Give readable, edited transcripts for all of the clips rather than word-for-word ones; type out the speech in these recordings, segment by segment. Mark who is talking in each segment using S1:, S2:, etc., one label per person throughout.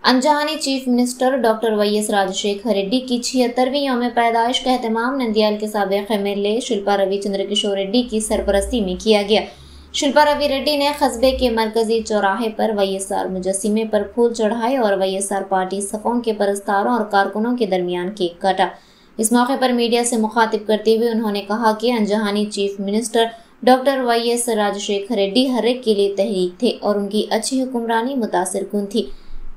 S1: अंजहानी chief minister doctor YS Rajasekhar Reddy की 76वीं यौम पैदाइश का एहतमाम नंदियाल के साबिक़ एमएलए शिल्पा रवि चंद्रकिशोर रेड्डी की सरपरस्ती में किया गया। शिल्पा रवि रेड्डी ने कस्बे के मरकजी चौराहे पर वाईएसआर मुजस्सिमे पर फूल चढ़ाए और वाईएसआर पार्टी सफ़ों के परस्तारों और कारकुनों के दरमियान केक काटा। इस मौके पर मीडिया से मुखातिब करते हुए उन्होंने कहा कि अंजहानी chief minister doctor YS Rajasekhar Reddy हर एक के लिए तहरीक थे और उनकी अच्छी हुक्मरानी मुतासिर कुन थी।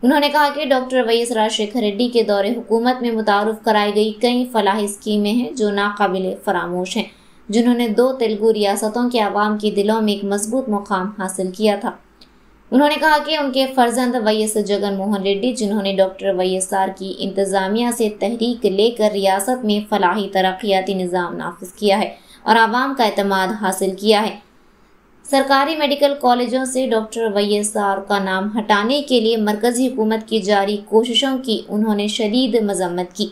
S1: उन्होंने कहा कि डॉक्टर वाईएस राजशेखर रेड्डी के दौरे हुकूमत में मुतारुफ कराई गई कई फलाही स्कीमें हैं जो नाकाबिले फरामोश हैं, जिन्होंने 2 तेलुगु रियासतों के आवाम के दिलों में एक मजबूत मुकाम हासिल किया था। उन्होंने कहा कि उनके फर्जंद वाईएस जगन मोहन रेड्डी, जिन्होंने डॉक्टर वाईएसआर की इंतजामिया से तहरीक लेकर रियासत में फलाही तरक्याती निज़ाम नाफिज किया है और आवाम का एतमाद हासिल किया है। सरकारी मेडिकल कॉलेजों से डॉक्टर वाईएसआर का नाम हटाने के लिए मरकजी हुकूमत की जारी कोशिशों की उन्होंने शदीद मजम्मत की।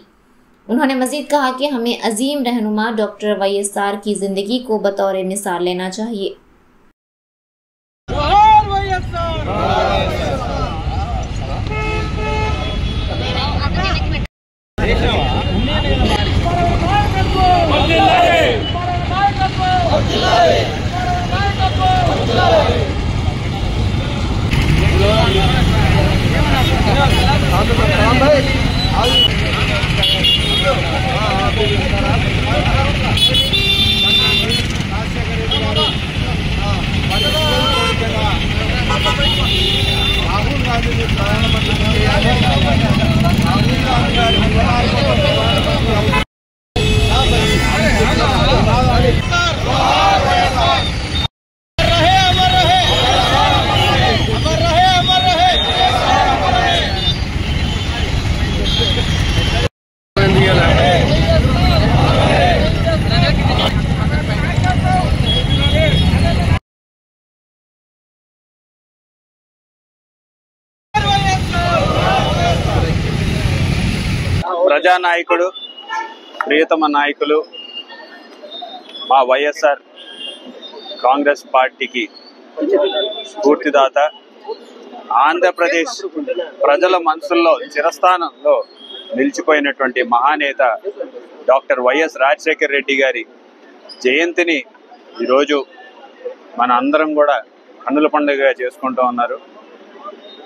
S1: उन्होंने मजीद कहा कि हमें अजीम रहनुमा डॉक्टर वाईएसआर की जिंदगी को बतौर मिसाल लेना चाहिए।
S2: ప్రజానాయకుడు ప్రియతమ నాయకులు మా వైఎస్ఆర్ కాంగ్రెస్ పార్టీకి స్ఫూర్తిదాత ఆంధ్రప్రదేశ్ ప్రజల మనసుల్లో చిరస్థానంలో నిలిచిపోయినటువంటి మహానేత డాక్టర్ వైఎస్ రాజశేఖర్ రెడ్డి గారి జయంతిని ఈరోజు మన అందరం కూడా కన్నుల పండుగగా చేసుకుంటూ ఉన్నారు।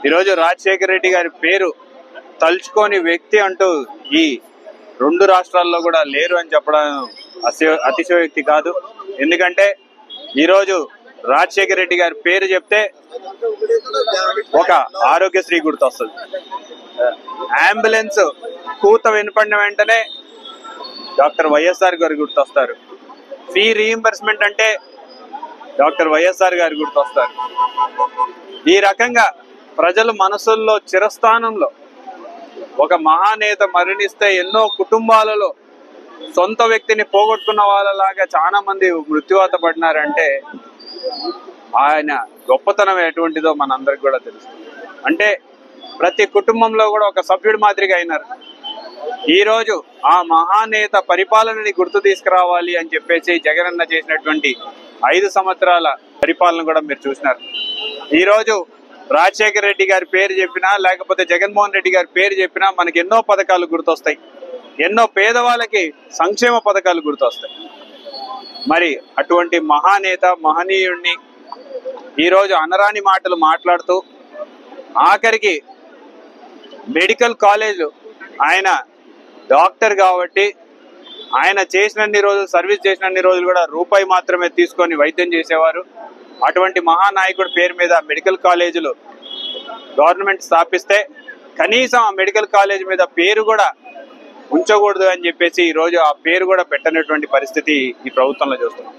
S2: ఈరోజు రాజశేఖర్ రెడ్డి గారి పేరు తలుచుకోని వ్యక్తి అంటూ ఈ 2 రాష్ట్రాల్లో కూడా లేరు అని చెప్పడం అతిశయోక్తి కాదు। ఎందుకంటే ఈరోజు రాజశేఖర్ రెడ్డి గారి పేరు చెప్తే ఒక ఆరోగ్యశ్రీ గుర్తొస్తుంది, అంబులెన్స్ కూత వినపడిన వెంటనే డాక్టర్ వైఎస్ఆర్ గారు గుర్తొస్తారు, ఫీ రీయింబర్స్మెంట్ అంటే డాక్టర్ వైఎస్ఆర్ గారు గుర్తొస్తారు। ఈ రకంగా ప్రజల మనసుల్లో చిరస్థానంలో ఒక మహానేత మరణిస్తే ఎన్నో కుటుంబాలలో సొంత వ్యక్తిని పోగొట్టుకున్న వాళ్ళలాగా చాలా మంది మృత్యువాత పడినారంటే ఆయన గొప్పతనం ఎటువంటిదో మనందరికి కూడా తెలుసు। అంటే ప్రతి కుటుంబంలో కూడా ఒక సభ్యుడి మాదిరిగా అయినారు। ఈరోజు ఆ మహానేత పరిపాలనని గుర్తు తీసుకురావాలి అని చెప్పేసి జగనన్న చేసినటువంటి 5 సంవత్సరాల పరిపాలన కూడా మీరు చూసినారు। ఈరోజు రాజశేఖర్ రెడ్డి గారి పేరు చెప్పినా లేకపోతే జగన్మోహన్ రెడ్డి గారి పేరు చెప్పినా మనకి ఎన్నో పథకాలు గుర్తొస్తాయి, ఎన్నో పేదవాళ్ళకి సంక్షేమ పథకాలు గుర్తొస్తాయి। మరి అటువంటి మహానేత మహనీయుడిని ఈరోజు అనరాని మాటలు మాట్లాడుతూ ఆఖరికి మెడికల్ కాలేజ్ ఆయన డాక్టర్ కాబట్టి ఆయన చేసినన్ని రోజులు సర్వీస్ చేసినన్ని రోజులు కూడా రూపాయి మాత్రమే తీసుకొని వైద్యం చేసేవారు। అటువంటి మహానాయకుడి పేరు మీద మెడికల్ కాలేజీలు గవర్నమెంట్ స్థాపిస్తే కనీసం ఆ మెడికల్ కాలేజ్ మీద పేరు కూడా ఉంచకూడదు అని చెప్పేసి ఈరోజు ఆ పేరు కూడా పెట్టనటువంటి పరిస్థితి ఈ ప్రభుత్వంలో చూస్తున్నాం।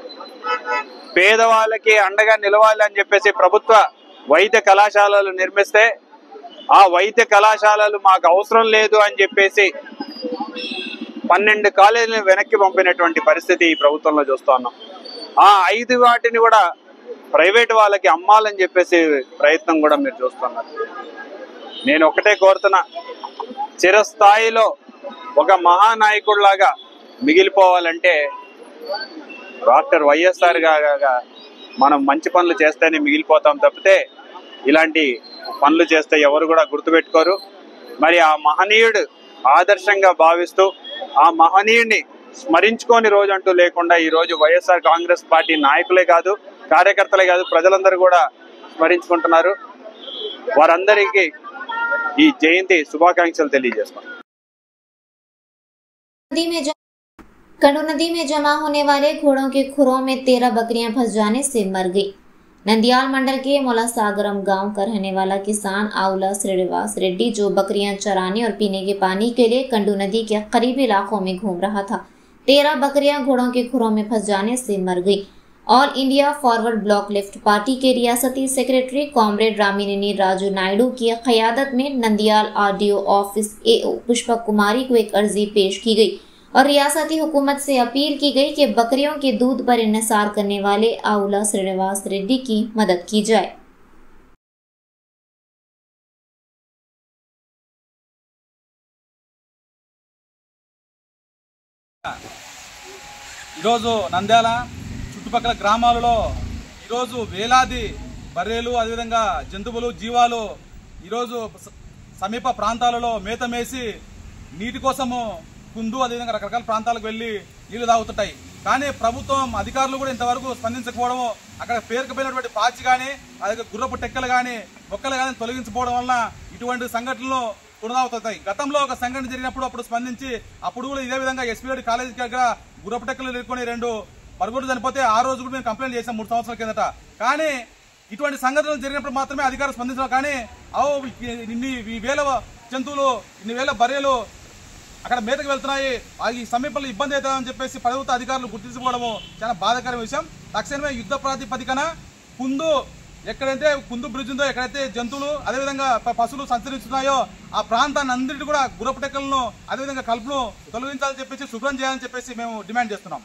S2: పేదవాళ్ళకి అండగా నిలవాలి అని చెప్పేసి ప్రభుత్వ వైద్య కళాశాలలు నిర్మిస్తే ఆ వైద్య కళాశాలలు మాకు అవసరం లేదు అని చెప్పేసి 12 కాలేజీలను వెనక్కి పంపినటువంటి పరిస్థితి ఈ ప్రభుత్వంలో చూస్తున్నాం। ఆ 5 వాటిని కూడా ప్రైవేట్ వాళ్ళకి అమ్మాలని చెప్పేసి ప్రయత్నం కూడా మీరు చూస్తున్నారు। నేను ఒకటే కోరుతున్నా, చిరస్థాయిలో ఒక మహానాయకుడిలాగా మిగిలిపోవాలంటే డాక్టర్ వైఎస్ఆర్ గాగా మనం మంచి పనులు చేస్తేనే మిగిలిపోతాం తప్పితే ఇలాంటి పనులు చేస్తే ఎవరు కూడా గుర్తుపెట్టుకోరు। మరి ఆ మహనీయుడు ఆదర్శంగా భావిస్తూ ఆ మహనీయుడిని స్మరించుకోని రోజు అంటూ లేకుండా ఈ రోజు వైఎస్ఆర్ కాంగ్రెస్ పార్టీ నాయకులే కాదు, కార్యకర్తలే కాదు, ప్రజలందరూ కూడా స్మరించుకుంటున్నారు. వారందరికీ ఈ జయంతి శుభాకాంక్షలు తెలియజేస్తున్నాం.
S1: कंडू नदी में जमा होने वाले घोड़ों के खुरों में 13 बकरियां फंस जाने से मर गई। नंदियाल मंडल के मोलासागरम गांव का रहने वाला किसान आउला श्रीनिवास रेड्डी जो बकरियां चराने और पीने के पानी के लिए कंडू नदी के करीबी इलाकों में घूम रहा था। 13 बकरियां घोड़ों के खुरों में फंस जाने से मर गई। All India forward block left party के रियासती सेक्रेटरी कॉमरेड रामिनेनी राजू नायडू की क़यादत में नंदियाल आरडीओ ऑफिस एओ पुष्पक कुमारी को एक अर्जी पेश की गई और रियासती हुकूमत से अपील की गई कि बकरियों के दूध पर इन्हिसार करने वाले आउला श्रीनिवास रेड्डी की मदद की जाए।
S3: ఈరోజు నంద్యాల చుట్టుపక్కల గ్రామాలలో ఈరోజు వేలాది బర్రెలు అదేవిధంగా జంతువులు జీవాలు ఈరోజు సమీప ప్రాంతాలలో మేత మేసి నీటి కోసము కుందు అదేవిధంగా రకరకాల ప్రాంతాలకు వెళ్లి నీళ్లు తాగుతుంటాయి. కానీ ప్రభుత్వం అధికారులు కూడా ఇంతవరకు స్పందించకపోవడము, అక్కడ పేరుకుపోయినటువంటి పాచి కానీ అదే గుర్రపు టెక్కలు కానీ మొక్కలు కానీ తొలగించకపోవడం వల్ల ఇటువంటి సంఘటనలు పునరావృతమవుతాయి. గతంలో ఒక సంఘటన జరిగినప్పుడు అప్పుడు స్పందించి అప్పుడు కూడా ఇదే విధంగా ఎస్పీడి కాలేజీ దగ్గర గుర్రపు టెక్కలు ఎదుర్కొని 2 బరుగులు చనిపోతే ఆ రోజు కూడా మేము కంప్లైంట్ చేసాం 3 సంవత్సరాల కిందట. కానీ ఇటువంటి సంఘటనలు జరిగినప్పుడు మాత్రమే అధికారులు స్పందించారు. కానీ ఇన్ని వేల జంతువులు, ఇన్ని వేల బర్రెలు అక్కడ మేతకు వెళ్తున్నాయి, ఈ సమీపంలో ఇబ్బంది అవుతుందని చెప్పేసి ప్రభుత్వ అధికారులు గుర్తించుకోవడము చాలా బాధాకరమైన విషయం. తక్షణమే యుద్ధ ప్రాతిపదికన కుందు ఎక్కడైతే కుందు బ్రిడ్జ్ ఉందో, ఎక్కడైతే జంతువులు అదేవిధంగా పశువులు సంచరిస్తున్నాయో ఆ ప్రాంతాన్ని అందరికీ కూడా గుర్రపు టెక్కలను అదేవిధంగా కలుపును తొలగించాలని చెప్పేసి శుభ్రం చేయాలని చెప్పేసి మేము డిమాండ్ చేస్తున్నాం.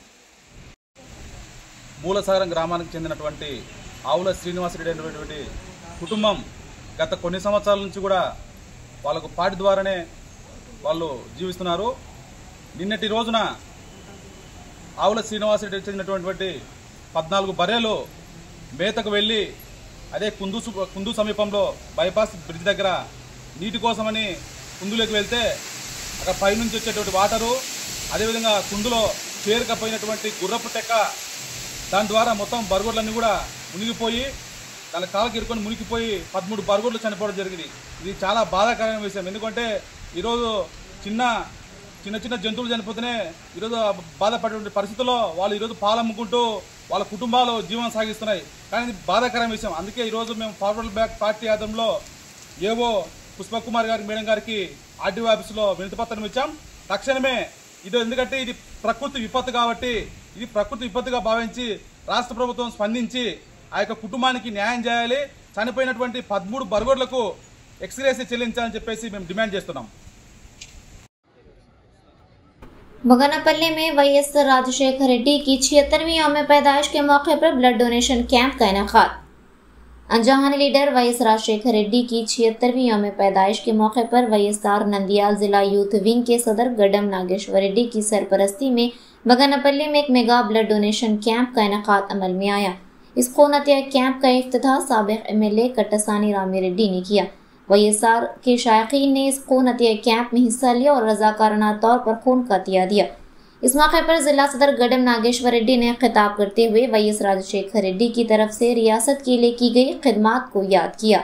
S3: మూలసాగరం గ్రామానికి చెందినటువంటి ఆవుల శ్రీనివాసరెడ్డి అనేటువంటి కుటుంబం గత కొన్ని సంవత్సరాల నుంచి కూడా వాళ్ళకు పాటి ద్వారానే వాళ్ళు జీవిస్తున్నారు. నిన్నటి రోజున ఆవుల శ్రీనివాసరెడ్డి చెందినటువంటి 14 బర్రెలు మేతకు వెళ్లి అదే కుందు సమీపంలో బైపాస్ బ్రిడ్జ్ దగ్గర నీటి కోసమని కుందులోకి వెళ్తే అక్కడ పైనుంచి వచ్చేటువంటి వాటరు అదేవిధంగా కుందులో చేరుకపోయినటువంటి గుర్రపు టెక్క దాని ద్వారా మొత్తం బర్గొడ్లన్నీ కూడా మునిగిపోయి దాని కాళ్ళకి ఇరుకొని మునిగిపోయి 13 బర్గొడ్లు చనిపోవడం జరిగింది. ఇది చాలా బాధాకరమైన విషయం. ఎందుకంటే ఈరోజు చిన్న జంతువులు చనిపోతేనే ఈరోజు బాధపడేటువంటి పరిస్థితుల్లో వాళ్ళు ఈరోజు పాలమ్ముకుంటూ వాళ్ళ కుటుంబాలు జీవనం సాగిస్తున్నాయి. కానీ ఇది బాధాకరమైన విషయం. అందుకే ఈరోజు మేము ఫార్వర్డ్ బ్యాక్ పార్టీ ఆధ్వర్యంలో ఏవో పుష్పక్ కుమార్ గారి మేడం గారికి ఆర్డీఓ ఆఫీసులో వినతిపత్రం ఇచ్చాం. తక్షణమే ఇది ఎందుకంటే ఇది ప్రకృతి విపత్తు కాబట్టి ఇది ప్రకృతి విపత్తుగా భావించి రాష్ట్ర ప్రభుత్వం స్పందించి ఆ యొక్క కుటుంబానికి న్యాయం చేయాలి. చనిపోయినటువంటి 13 బర్గొడ్లకు ఎక్స్గ్రేస్ చెల్లించాలని చెప్పేసి మేము డిమాండ్ చేస్తున్నాం.
S1: बगनापल्ली में वैएस राजशेखर रेड्डी की 76वीं यौम पैदाइश के मौके पर ब्लड डोनेशन कैंप का इनेकाद। अनजानी लीडर वैएस राजशेखर रेड्डी की 76वीं यौम पैदाइश के मौके पर वैएसआर नंदियाल जिला यूथ विंग के सदर गडम नागेश्वर रेड्डी की सरपरस्ती में बगनापल्ली में एक मेगा ब्लड डोनेशन कैंप का इनेकाद अमल में आया। इस खूनतिया कैंप का इफ्तिताह साबिक एमएलए कट्टासानी रामी रेड्डी ने किया। वैएसआर के शायकीन ने इस खून अतिया कैंप में हिस्सा लिया और रजाकाराना तौर पर खून का अतिया दिया। इस मौके पर जिला सदर गडम नागेश्वर रेड्डी ने खिताब करते हुए वैएस राजशेखर रेड्डी की तरफ से रियासत के लिए की गई खिदमात को याद किया।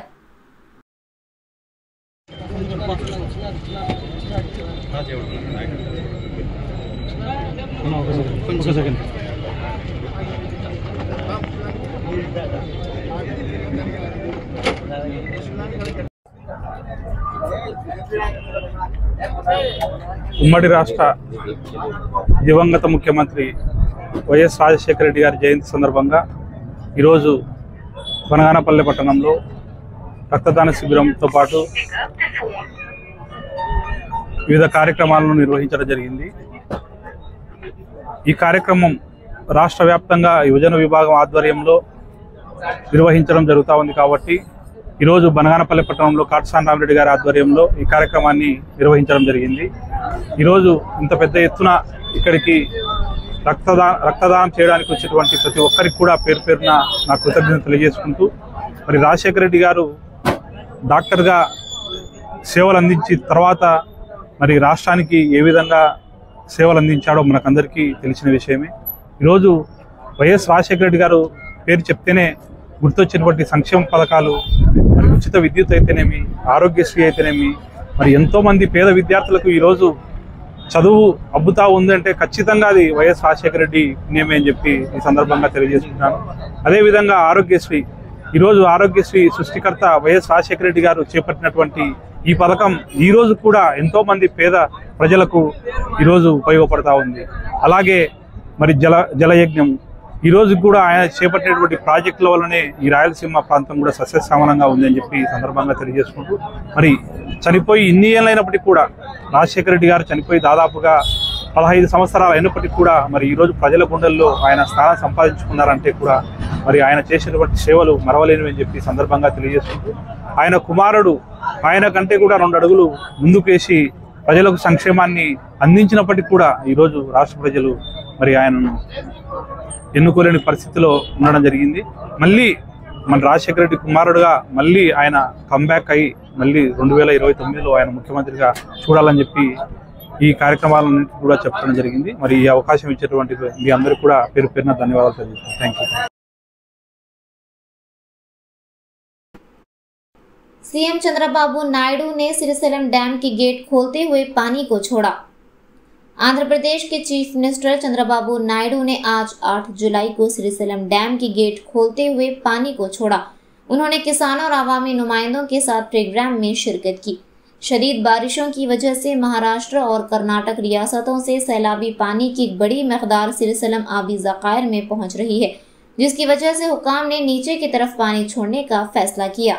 S4: ఉమ్మడి రాష్ట్ర దివంగత ముఖ్యమంత్రి వైఎస్ రాజశేఖర రెడ్డి గారి జయంతి సందర్భంగా ఈరోజు బనగానపల్లె పట్టణంలో రక్తదాన శిబిరంతో పాటు వివిధ కార్యక్రమాలను నిర్వహించడం జరిగింది. ఈ కార్యక్రమం రాష్ట్ర వ్యాప్తంగా యువజన విభాగం ఆధ్వర్యంలో నిర్వహించడం జరుగుతూ ఉంది. కాబట్టి ఈరోజు బనగానపల్లె పట్టణంలో కాట్సాని రామిరెడ్డి గారి ఆధ్వర్యంలో ఈ కార్యక్రమాన్ని నిర్వహించడం జరిగింది. ఈరోజు ఇంత పెద్ద ఎత్తున ఇక్కడికి రక్తదానం చేయడానికి వచ్చేటువంటి ప్రతి ఒక్కరికి కూడా పేరు పేరున నా కృతజ్ఞతలు తెలియజేసుకుంటూ, మరి రాజశేఖర రెడ్డి గారు డాక్టర్గా సేవలు అందించిన తర్వాత మరి రాష్ట్రానికి ఏ విధంగా సేవలు అందించాడో మనకందరికీ తెలిసిన విషయమే. ఈరోజు వైఎస్ రాజశేఖర రెడ్డి గారు పేరు చెప్తేనే గుర్తొచ్చినటువంటి సంక్షేమ పథకాలు, మరి ఉచిత విద్యుత్ అయితేనేమి, ఆరోగ్యశ్రీ అయితేనేమి, మరి ఎంతోమంది పేద విద్యార్థులకు ఈరోజు చదువు అబ్బుతా ఉందంటే ఖచ్చితంగా అది వైఎస్ రాజశేఖర రెడ్డి పుణ్యమే అని చెప్పి ఈ సందర్భంగా తెలియజేస్తున్నాను. అదేవిధంగా ఆరోగ్యశ్రీ, ఈరోజు ఆరోగ్యశ్రీ సృష్టికర్త వైఎస్ రాజశేఖర రెడ్డి గారు చేపట్టినటువంటి ఈ పథకం ఈరోజు కూడా ఎంతోమంది పేద ప్రజలకు ఈరోజు ఉపయోగపడతా ఉంది. అలాగే మరి జలయజ్ఞం, ఈరోజు కూడా ఆయన చేపట్టినటువంటి ప్రాజెక్టుల వల్లనే ఈ రాయలసీమ ప్రాంతం కూడా సస్యశ్యామలంగా ఉందని చెప్పి ఈ సందర్భంగా తెలియజేసుకుంటూ, మరి చనిపోయి ఇన్ని ఏళ్ళైనప్పటికీ కూడా రాజశేఖర రెడ్డి గారు చనిపోయి దాదాపుగా 15 సంవత్సరాలు అయినప్పటికీ కూడా మరి ఈరోజు ప్రజల గుండెల్లో ఆయన స్థానం సంపాదించుకున్నారంటే కూడా మరి ఆయన చేసినటువంటి సేవలు మరవలేనివి అని చెప్పి సందర్భంగా తెలియజేసుకుంటూ, ఆయన కుమారుడు ఆయన కంటే కూడా 2 అడుగులు ముందుకేసి ప్రజలకు సంక్షేమాన్ని అందించినప్పటికీ కూడా ఈరోజు రాష్ట్ర ప్రజలు మరి ఆయనను ఎన్నుకోలేని పరిస్థితిలో ఉండడం జరిగింది. మళ్ళీ మన రాజశేఖర రెడ్డి కుమారుడుగా మళ్ళీ ఆయన కంబ్యాక్ అయ్యి మళ్ళీ 2029లో ఆయన ముఖ్యమంత్రిగా చూడాలని చెప్పి ఈ కార్యక్రమాలన్నింటి కూడా చెప్పడం జరిగింది. మరి ఈ అవకాశం ఇచ్చేటువంటి మీ అందరికీ కూడా పేరు పేరున ధన్యవాదాలు తెలియజేస్తాను. Thank you.
S1: CM Chandrababu Naidu ने श्रीशैलम डैम की गेट खोलते हुए पानी को छोड़ा। आंध्र प्रदेश के चीफ मिनिस्टर चंद्रबाबू नायडू ने आज 8 जुलाई को श्रीशैलम डैम की गेट खोलते हुए पानी को छोड़ा। उन्होंने किसानों और आवामी नुमाइंदों के साथ प्रोग्राम में शिरकत की। शदीद बारिशों की वजह से महाराष्ट्र और कर्नाटक रियासतों से सैलाबी पानी की बड़ी मकदार श्रीशैलम आबी ज़खायर में पहुंच रही है, जिसकी वजह से हुकाम ने नीचे की तरफ पानी छोड़ने का फैसला किया।